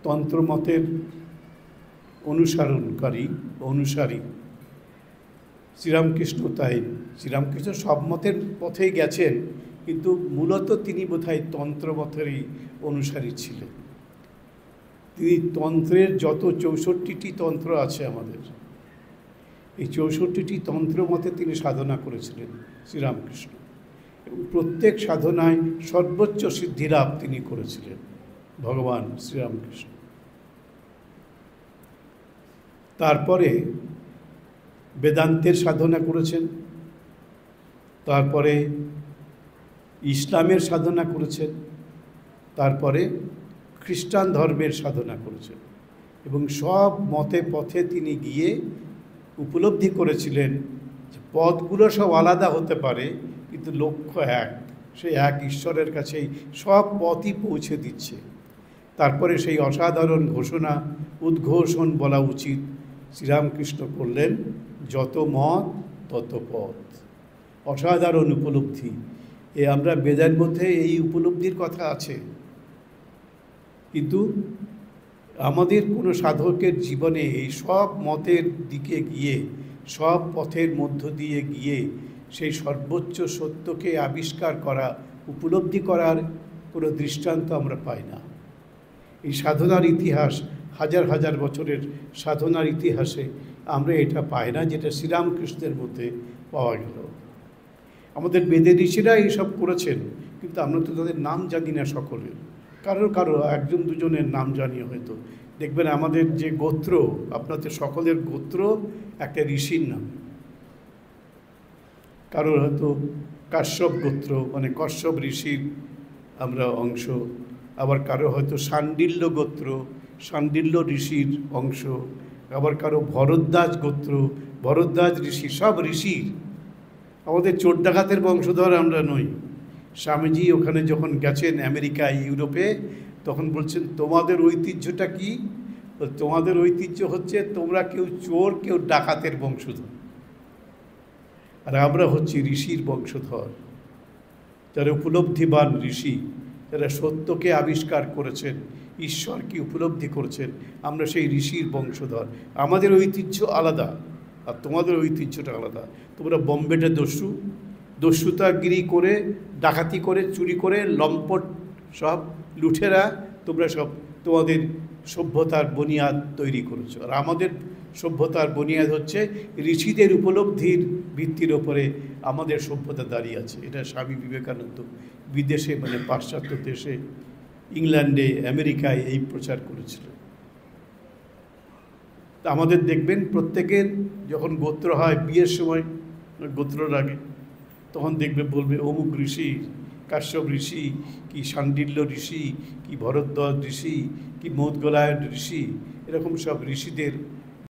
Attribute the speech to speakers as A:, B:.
A: তন্ত্রমতের অনুসারী শ্রীরামকৃষ্ণ। তাই শ্রীরামকৃষ্ণ সব মতের পথেই গেছেন, কিন্তু মূলত তিনি বোধহয় তন্ত্রমতেরই অনুসারী ছিলেন। তিনি তন্ত্রের যত 64টি তন্ত্র আছে আমাদের, এই 64টি তন্ত্র মতে তিনি সাধনা করেছিলেন শ্রীরামকৃষ্ণ, এবং প্রত্যেক সাধনায় সর্বোচ্চ সিদ্ধিলাভ তিনি করেছিলেন ভগবান শ্রীরামকৃষ্ণ। তারপরে বেদান্তের সাধনা করেছেন, তারপরে ইসলামের সাধনা করেছেন, তারপরে খ্রিস্টান ধর্মের সাধনা করেছেন, এবং সব মতে পথে তিনি গিয়ে উপলব্ধি করেছিলেন যে পথগুলো সব আলাদা হতে পারে, কিন্তু লক্ষ্য এক, সেই এক ঈশ্বরের কাছেই সব পথই পৌঁছে দিচ্ছে। তারপরে সেই অসাধারণ উদ্ঘোষণ বলা উচিত, শ্রীরামকৃষ্ণ করলেন যত মত তত পথ। অসাধারণ উপলব্ধি। আমরা বেদের মধ্যে এই উপলব্ধির কথা আছে, কিন্তু আমাদের কোনো সাধকের জীবনে এই সব মতের দিকে গিয়ে, সব পথের মধ্য দিয়ে গিয়ে সেই সর্বোচ্চ সত্যকে আবিষ্কার করা, উপলব্ধি করার কোনো দৃষ্টান্ত আমরা পাই না। এই সাধনার ইতিহাস, হাজার হাজার বছরের সাধনার ইতিহাসে আমরা এটা পাই না, যেটা শ্রীরামকৃষ্ণের মধ্যে পাওয়া গেল। আমাদের বেদে ঋষিরা এইসব করেছেন, কিন্তু আমরা তো তাদের নাম জানি না সকলের। কারো একজন দুজনের নাম জানি হয়তো। দেখবেন আমাদের যে গোত্র, আপনাদের সকলের গোত্র একটা ঋষির নাম। কারোর হয়তো কাশ্যপ গোত্র, মানে কশ্যপ ঋষির আমরা অংশ। আবার কারো হয়তো শাণ্ডিল্য গোত্র, শাণ্ডিল্য ঋষির অংশ। আবার কারো ভরদ্বাজ গোত্র, ভরদ্বাজ ঋষি, সব ঋষির। আমাদের চোর ডাকাতের বংশধর আমরা নই। স্বামীজি ওখানে যখন গেছেন আমেরিকায়, ইউরোপে, তখন বলছেন তোমাদের ঐতিহ্যটা কি? তোমাদের ঐতিহ্য হচ্ছে তোমরা কেউ চোর, কেউ ডাকাতের বংশধর, আর আমরা হচ্ছি ঋষির বংশধর, যারা উপলব্ধিবান ঋষি, যারা সত্যকে আবিষ্কার করেছেন, ঈশ্বরকে উপলব্ধি করেছেন। আমরা সেই ঋষির বংশধর। আমাদের ঐতিহ্য আলাদা, আর তোমাদের ঐতিহ্যটা আলাদা। তোমরা বোম্বেটা দস্যুতাগিরি করে, ডাকাতি করে, চুরি করে, লম্পট সব লুঠেরা, তোমরা সব তোমাদের সভ্যতার বুনিয়াদ তৈরি করেছো। আর আমাদের সভ্যতার বুনিয়াদ হচ্ছে ঋষিদের উপলব্ধির ভিত্তির ওপরে আমাদের সভ্যতা দাঁড়িয়ে আছে। এটা স্বামী বিবেকানন্দ বিদেশে, মানে পাশ্চাত্য দেশে, ইংল্যান্ডে, আমেরিকায় এই প্রচার করেছিল। তা আমাদের দেখবেন প্রত্যেকের যখন গোত্র হয়, বিয়ের সময় গোত্রর আগে, তখন দেখবে বলবে অমুক ঋষি, কাশ্যপ ঋষি, কি শাণ্ডিল্য ঋষি, কি ভরদ্বাজ ঋষি, কি মৌদগলায়ন ঋষি, এরকম সব ঋষিদের